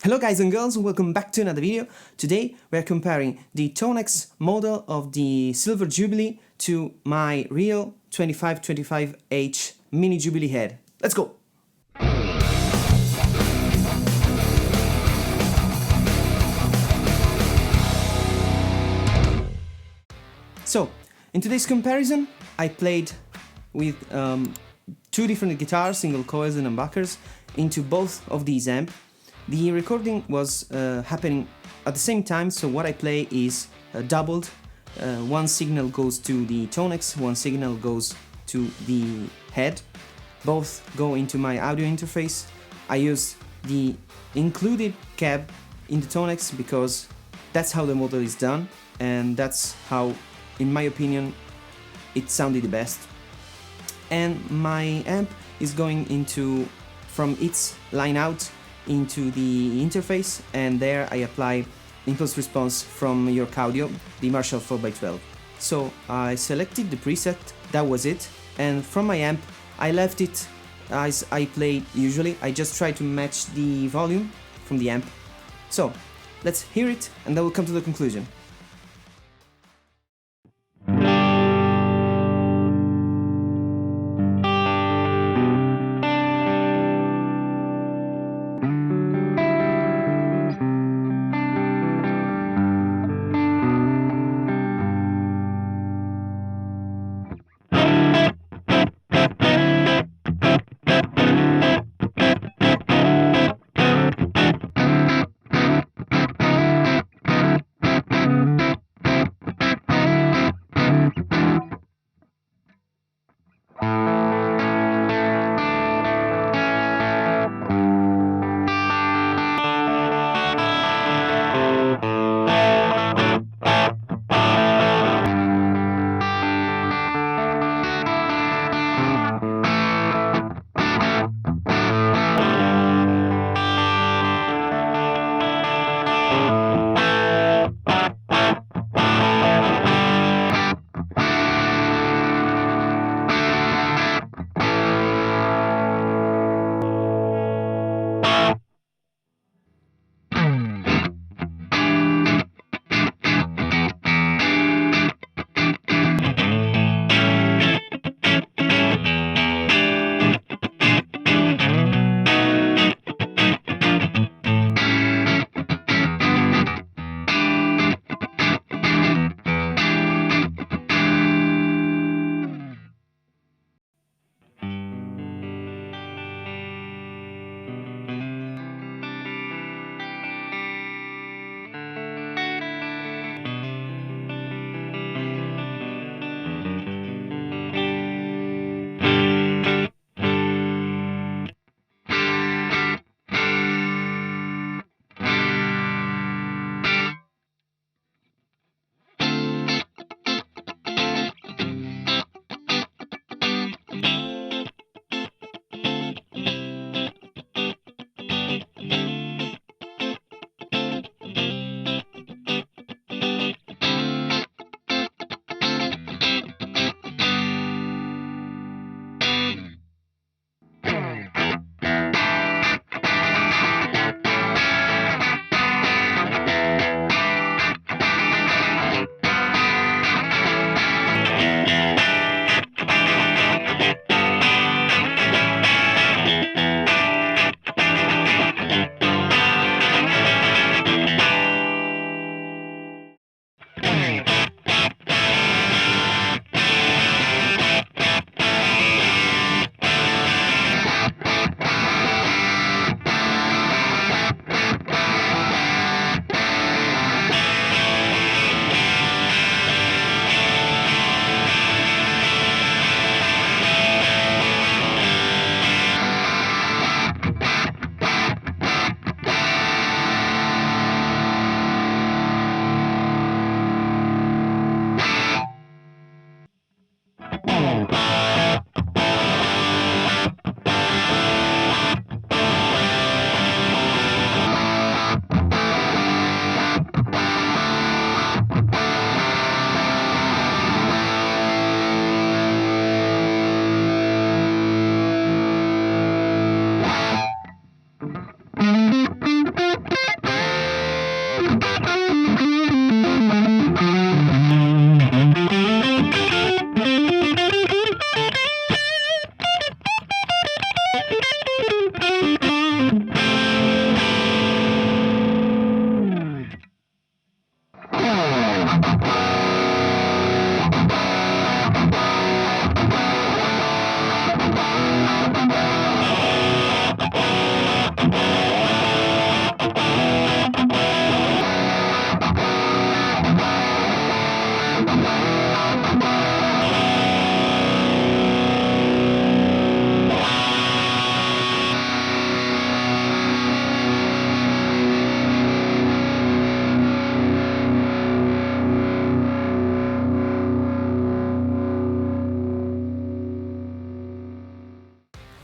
Hello guys and girls, welcome back to another video. Today we are comparing the Tonex model of the Silver Jubilee to my real 2525H Mini Jubilee head. Let's go! So, in today's comparison, I played with two different guitars, single coils and humbuckers, into both of these amps. The recording was happening at the same time, so what I play is doubled. One signal goes to the Tonex, one signal goes to the head. Both go into my audio interface. I use the included cab in the Tonex because that's how the model is done, and that's how, in my opinion, it sounded the best. And my amp is going into, from its line out, into the interface, and there I apply impulse response from York Audio, the Marshall 4x12. So I selected the preset, that was it, and from my amp I left it as I play usually. I just try to match the volume from the amp. So let's hear it and then we'll come to the conclusion.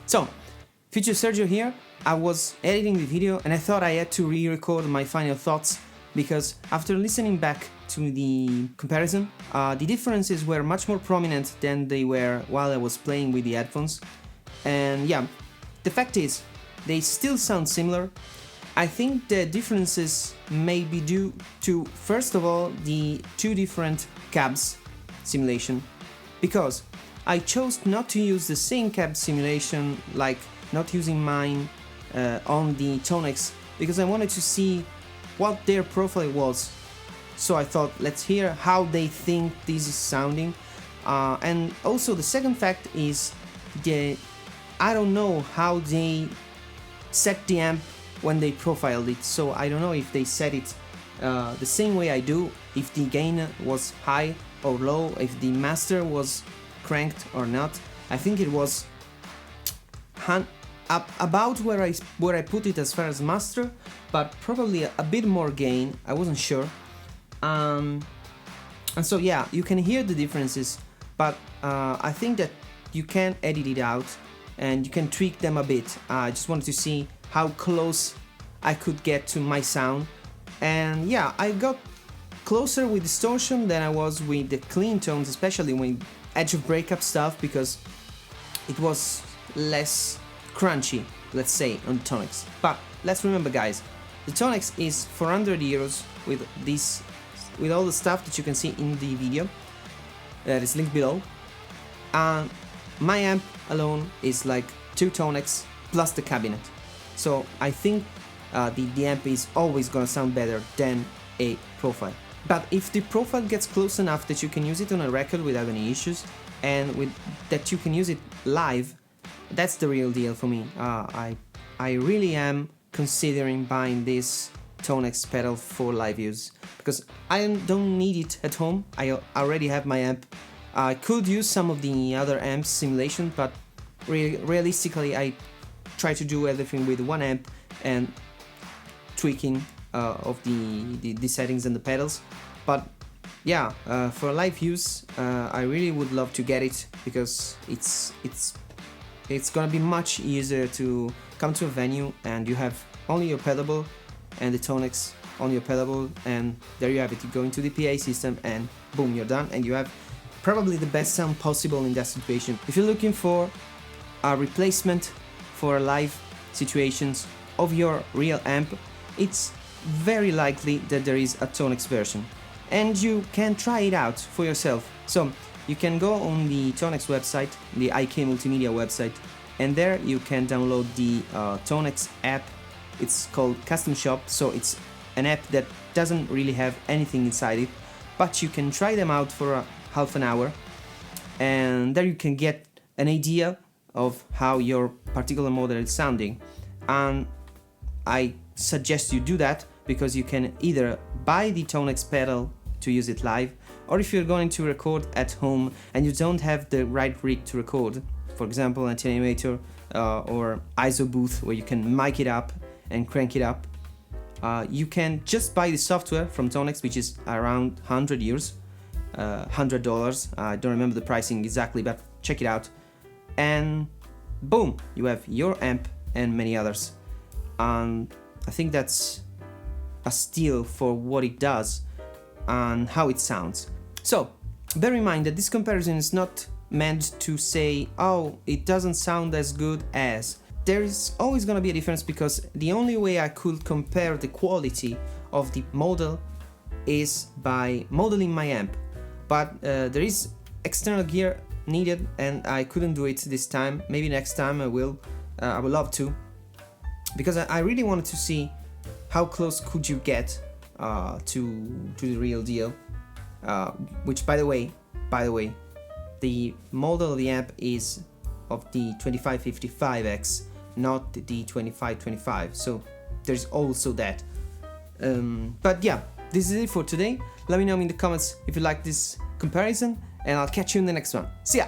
So, Future Sergio here. I was editing the video and I thought I had to re-record my final thoughts because after listening back to the comparison, the differences were much more prominent than they were while I was playing with the headphones. And yeah, the fact is, they still sound similar. I think the differences may be due to, first of all, the two different cabs simulation, because I chose not to use the same cab simulation, like not using mine on the Tonex, because I wanted to see what their profile was. So I thought, let's hear how they think this is sounding. And also the second fact is, I don't know how they set the amp when they profiled it, so I don't know if they set it the same way I do, if the gain was high or low, if the master was cranked or not. I think it was about where I put it as far as master, but probably a bit more gain, I wasn't sure. And so yeah, you can hear the differences, but I think that you can edit it out and you can tweak them a bit. I just wanted to see how close I could get to my sound, and yeah, I got closer with distortion than I was with the clean tones, especially with edge of breakup stuff, because it was less crunchy, let's say, on Tonex. But let's remember, guys, the Tonex is 400 euros with this, with all the stuff that you can see in the video that is linked below, and my amp alone is like 2 Tonex plus the cabinet. So I think the amp is always gonna sound better than a profile. But if the profile gets close enough that you can use it on a record without any issues, and with that you can use it live, that's the real deal for me. I really am considering buying this Tonex pedal for live use, because I don't need it at home. I already have my amp. I could use some of the other amps simulation, but realistically I try to do everything with one amp and tweaking of the settings and the pedals. But yeah, for live use, I really would love to get it, because it's gonna be much easier to come to a venue and you have only your pedal and the Tonex on your pedal, and there you have it. You go into the PA system and boom, you're done, and you have probably the best sound possible in that situation. If you're looking for a replacement for live situations of your real amp, it's very likely that there is a Tonex version, and you can try it out for yourself. So you can go on the Tonex website, the IK Multimedia website, and there you can download the Tonex app. It's called Custom Shop, so it's an app that doesn't really have anything inside it, but you can try them out for half an hour, and there you can get an idea of how your particular model is sounding. And I suggest you do that, because you can either buy the Tonex pedal to use it live, or if you're going to record at home and you don't have the right rig to record, for example an attenuator or ISO booth where you can mic it up and crank it up, you can just buy the software from Tonex, which is around 100 euros, $100. I don't remember the pricing exactly, but check it out, and boom, you have your amp and many others. And I think that's a steal for what it does and how it sounds. So bear in mind that this comparison is not meant to say, oh, it doesn't sound as good as. There is always gonna be a difference, because the only way I could compare the quality of the model is by modeling my amp. But there is external gear needed, and I couldn't do it this time. Maybe next time I will. I would love to, because I really wanted to see how close could you get to the real deal. Which, by the way, the model of the amp is of the 2555X, not the 2525. So there's also that. But yeah, this is it for today. Let me know in the comments if you like this comparison, and I'll catch you in the next one. See ya!